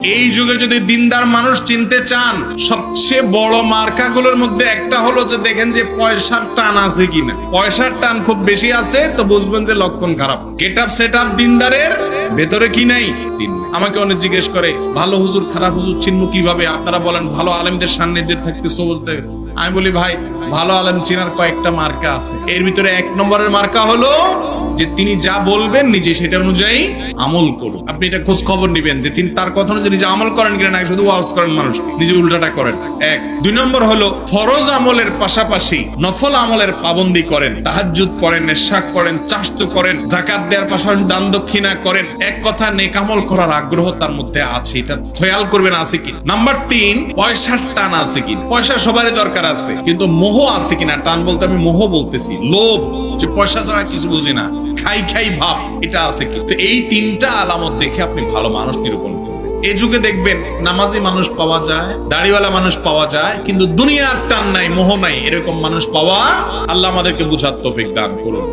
এই যুগে যদি দিনদার মানুষ চিনতে চান, সবচেয়ে বড় মার্কাগুলোর মধ্যে একটা হলো যে দেখেন যে পয়সার টান আছে কিনা। পয়সার টান খুব বেশি আছে তো বুঝবেন যে লক্ষণ খারাপ। গেট আপ সেট আপ দিনদারের ভেতরে কি নাই? আমাকে অনেক জিজ্ঞেস করে, ভালো হুজুর খারাপ হুজুর চিনবো কিভাবে? আপনারা বলেন ভালো আলেমদের সান্নিধ্যে থাকতে বলতে। আমি বলি ভাই, ভালো আলেম চেনার কয়েকটা মার্কা আছে। এর ভিতরে এক নম্বরের মার্কা হলো যে তিনি যা বলবেন নিজে সেটা অনুযায়ী আমল করুন। আপনি এটা খোঁজ খবর নিবেন যে তিনি তার কথা অনুযায়ী নিজে আমল করেন কিনা, না শুধু ওয়াজ করেন মানুষ, নিজে উল্টাটা করেন। এক। দুই নম্বর হলো ফরজ আমলের পাশাপাশি নফল আমলের পাবন্দি করেন, তাহাজ্জুদ করেন, নেশাক করেন, চাষতো করেন, যাকাত দেওয়ার পাশাপাশি দান দক্ষিণা করেন। এক কথা নেক আমল করার আগ্রহ তার মধ্যে আছে, এটা খেয়াল করবেন আছে কি। নাম্বার তিন, পয়সার টান আছে কি। পয়সা সবারই দরকার আছে, কিন্তু মোহ আছে কিনা। টান বলতে আমি মোহ বলতেছি, লোভ, যে পয়সা ছাড়া কিছু বুঝি না, খাই খাই ভাব, এটা আছে কি। তো এই তিনটা আলামত দেখে আপনি ভালো মানুষ নিরূপণ করবেন। এই যুগে দেখবেন নামাজি মানুষ পাওয়া যায়, দাড়িওয়ালা মানুষ পাওয়া যায়, কিন্তু দুনিয়ার টান নাই, মোহ নাই, এরকম মানুষ পাওয়া। আল্লাহ আমাদেরকে বুঝার তৌফিক দান করুন।